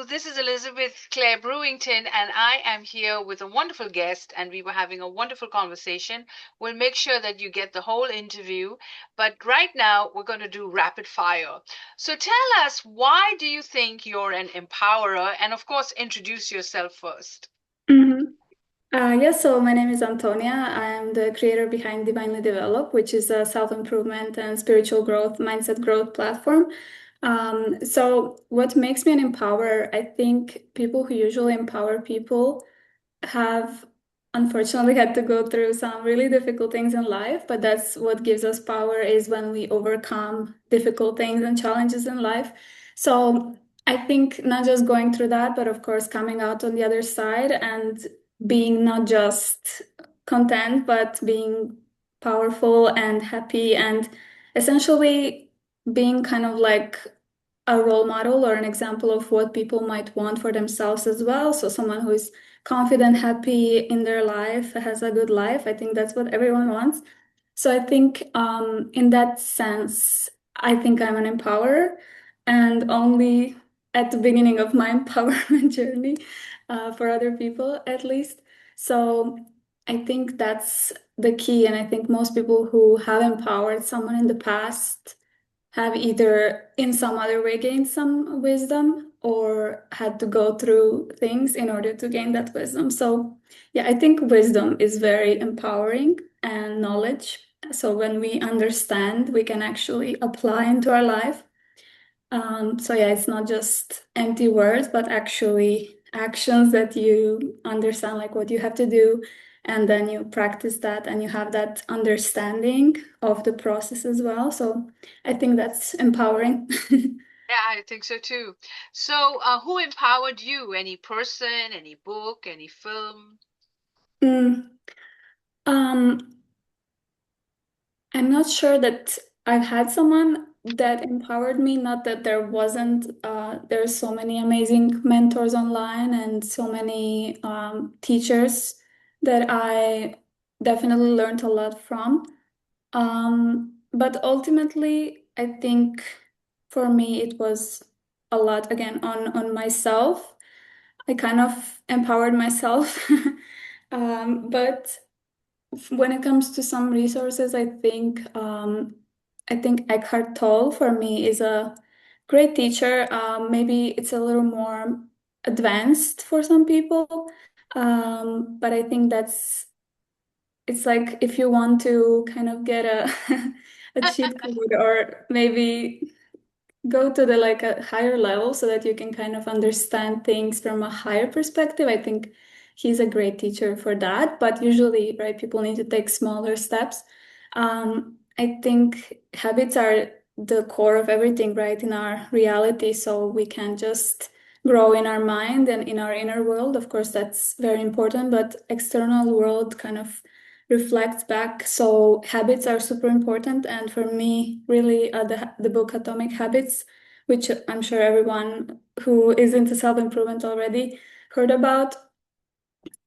This is Elizabeth Claire Brewington, and I am here with a wonderful guest, and we were having a wonderful conversation. We'll make sure that you get the whole interview, but right now we're going to do rapid fire. So tell us, why do you think you're an empowerer? And of course, introduce yourself first. Mhm. Yes, so my name is Antonia. I am the creator behind Divinely Develop, which is a self-improvement and spiritual growth, mindset growth platform. So what makes me an empowerer, I think people who usually empower people have unfortunately had to go through some really difficult things in life, but that's what gives us power is when we overcome difficult things and challenges in life. So I think not just going through that, but of course coming out on the other side and being not just content, but being powerful and happy and essentially being kind of like a role model or an example of what people might want for themselves as well. So someone who is confident, happy in their life, has a good life. I think that's what everyone wants. So I think in that sense, I think I'm an empowerer and only at the beginning of my empowerment journey for other people at least. So I think that's the key. And I think most people who have empowered someone in the past have either in some other way gained some wisdom or had to go through things in order to gain that wisdom. So, yeah, I think wisdom is very empowering and knowledge. So, when we understand, we can actually apply into our life. So yeah, it's not just empty words, but actually actions that you understand, like what you have to do, and then you practice that and you have that understanding of the process as well. So I think that's empowering. Yeah, I think so too. So, who empowered you? Any person, any book, any film? Mm, um, I'm not sure that I've had someone that empowered me. Not that there wasn't, there's so many amazing mentors online and so many teachers that I definitely learned a lot from. But ultimately, I think for me, it was a lot again on myself. I kind of empowered myself. But when it comes to some resources, I think Eckhart Tolle for me is a great teacher. Maybe it's a little more advanced for some people, but I think that's it's like if you want to kind of get a a cheat code or maybe go to the like a higher level so that you can kind of understand things from a higher perspective. I think he's a great teacher for that. But usually, right, people need to take smaller steps. I think habits are the core of everything, right, in our reality. So we can just grow in our mind and in our inner world. Of course, that's very important, but external world kind of reflects back. So habits are super important. And for me, really, the book Atomic Habits, which I'm sure everyone who is into self-improvement already heard about.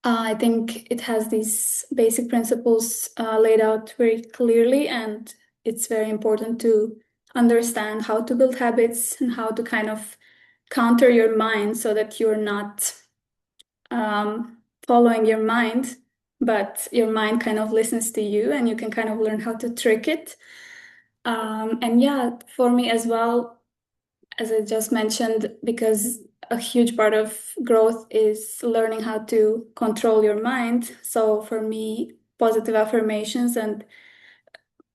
I think it has these basic principles laid out very clearly, and it's very important to understand how to build habits and how to kind of counter your mind so that you're not following your mind, but your mind kind of listens to you and you can kind of learn how to trick it. And yeah, for me as well, as I just mentioned, because a huge part of growth is learning how to control your mind. So for me, positive affirmations and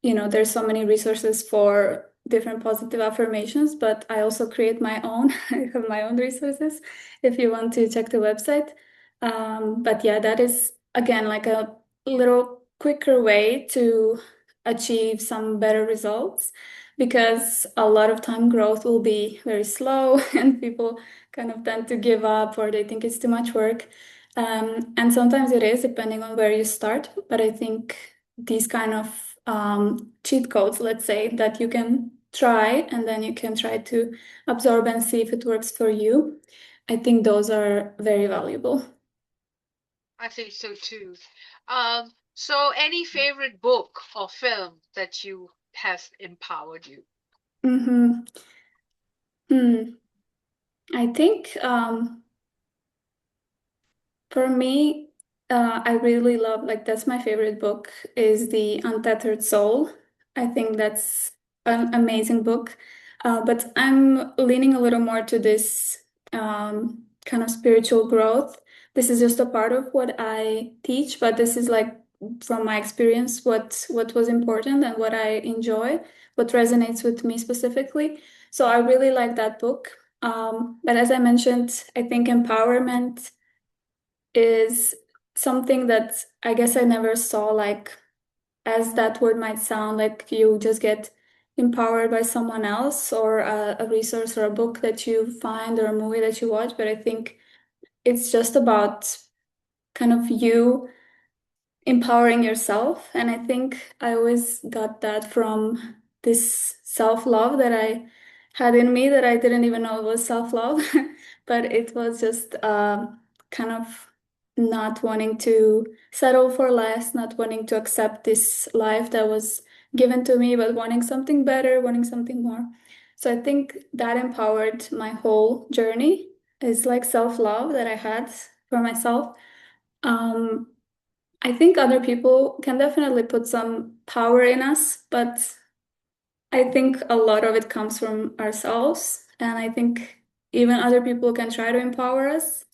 there's so many resources for different positive affirmations, but I also create my own. I have my own resources if you want to check the website. But yeah, that is again like a little quicker way to achieve some better results because a lot of time growth will be very slow and people kind of tend to give up or they think it's too much work. And sometimes it is, depending on where you start. But I think these kind of cheat codes, let's say, that you can try and then you can try to absorb and see if it works for you. I think those are very valuable. I think so too. So any favorite book or film that you has empowered you? Mm-hmm. Hmm. I think for me, I really love, like, that's my favorite book, is The Untethered Soul. I think that's an amazing book. But I'm leaning a little more to this kind of spiritual growth. This is just a part of what I teach, but this is like from my experience, what was important and what I enjoy, what resonates with me specifically. So I really like that book. But as I mentioned, I think empowerment is something that I guess I never saw, like, as that word might sound, like you just get empowered by someone else or a resource or a book that you find or a movie that you watch. But I think it's just about kind of you empowering yourself. And I think I always got that from this self-love that I had in me that I didn't even know it was self-love, but it was just kind of not wanting to settle for less, not wanting to accept this life that was given to me, but wanting something better, wanting something more. So I think that empowered my whole journey is like self-love that I had for myself. Um, I think other people can definitely put some power in us, but I think a lot of it comes from ourselves. And I think even other people can try to empower us,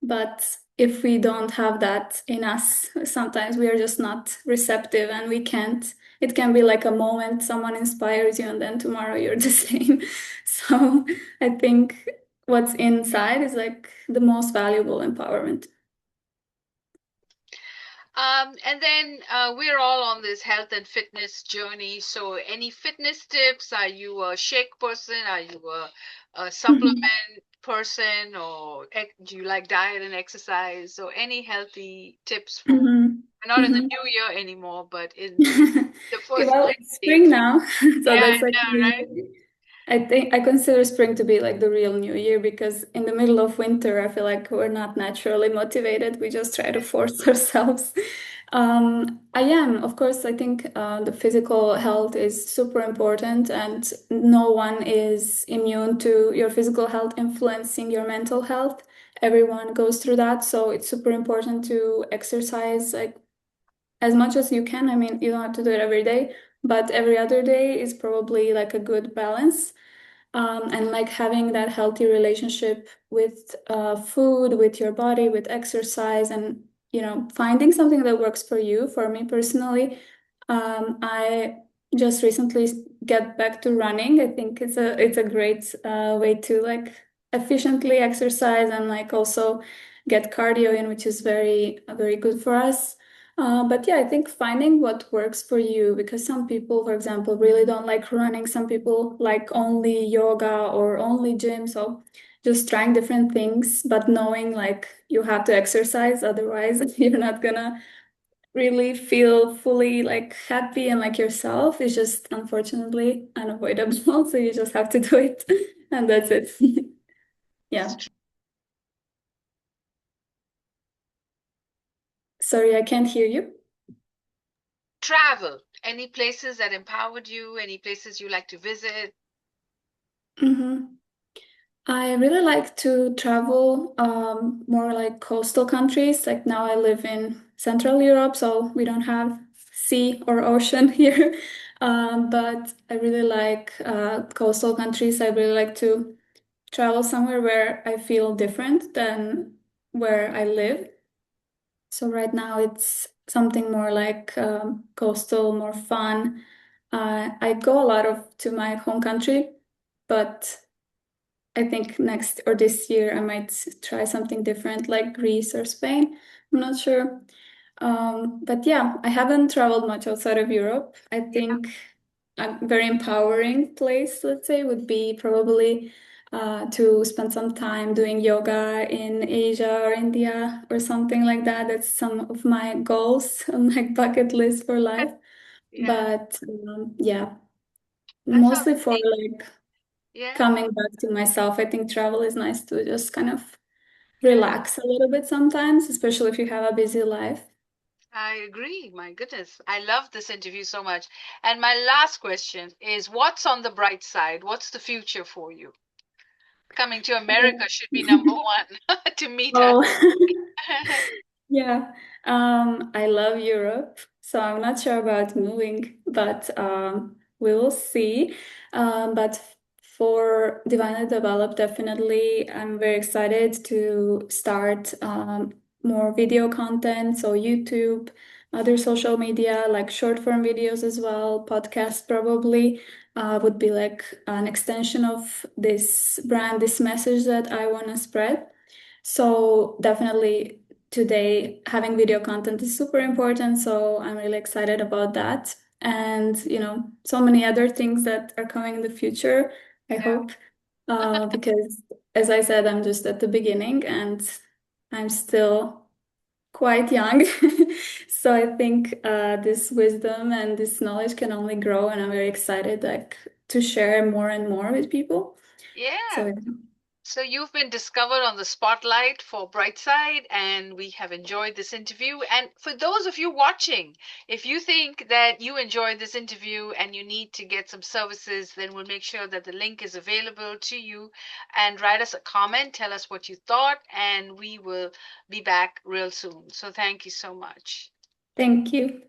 but if we don't have that in us, sometimes we are just not receptive and we can't. It can be like a moment someone inspires you, and then tomorrow you're the same. So I think what's inside is like the most valuable empowerment. And then we're all on this health and fitness journey. So, any fitness tips? Are you a shake person? Are you a supplement person? Or do you like diet and exercise? So, any healthy tips for Mhm. not in the Mhm. new year anymore, but in the first Well, 90 it's spring days? now, so Yeah, I that's like know, New right? Year. I think I consider spring to be like the real New Year because in the middle of winter, I feel like we're not naturally motivated. We just try to force ourselves. I am, of course, I think the physical health is super important, and no one is immune to your physical health influencing your mental health. Everyone goes through that, so it's super important to exercise like as much as you can. I mean, you don't have to do it every day, but every other day is probably like a good balance. And like having that healthy relationship with food, with your body, with exercise, and finding something that works for you. For me personally, I just recently get back to running. I think it's a great way to like efficiently exercise and like also get cardio in, which is very good for us. But yeah, I think finding what works for you, because some people, for example, really don't like running. Some people like only yoga or only gym. So just trying different things, but knowing like you have to exercise, otherwise you're not gonna really feel fully like happy and like yourself. Is just unfortunately unavoidable. So you just have to do it, and that's it. It's Yeah. Sorry, I can't hear you. travel. Any places that empowered you? Any places you like to visit? hmm I really like to travel more like coastal countries. Like now I live in Central Europe, so we don't have sea or ocean here. But I really like coastal countries. I really like to travel somewhere where I feel different than where I live. So right now it's something more like coastal, more fun. I go a lot of to my home country, but I think next or this year I might try something different like Greece or Spain. I'm not sure. But yeah, I haven't traveled much outside of Europe. I think a very empowering place, let's say, would be probably to spend some time doing yoga in Asia or India or something like that. That's some of my goals on my bucket list for life. Yeah, But yeah, that sounds mostly for neat. like Yeah, coming back to myself. I think travel is nice to just kind of yeah, relax a little bit sometimes, especially if you have a busy life. I agree. My goodness, I love this interview so much. And my last question is, what's on the bright side? What's the future for you? Coming to Yeah. America should be number one to meet us. Oh, yeah. I love Europe, so I'm not sure about moving, but we will see. But for Divinely Developed, definitely, I'm very excited to start more video content, so YouTube, other social media, like short form videos as well, podcasts probably would be like an extension of this brand, this message that I want to spread. So definitely today having video content is super important. So I'm really excited about that. And, so many other things that are coming in the future, I Yeah. hope. Because as I said, I'm just at the beginning and I'm still quite young. So I think this wisdom and this knowledge can only grow, and I'm very excited like to share more and more with people. So Yeah. yeah. So you've been discovered on the spotlight for Brightside, and we have enjoyed this interview. And for those of you watching, if you think that you enjoyed this interview and you need to get some services, then we'll make sure that the link is available to you. And write us a comment, tell us what you thought, and we will be back real soon. So thank you so much. Thank you.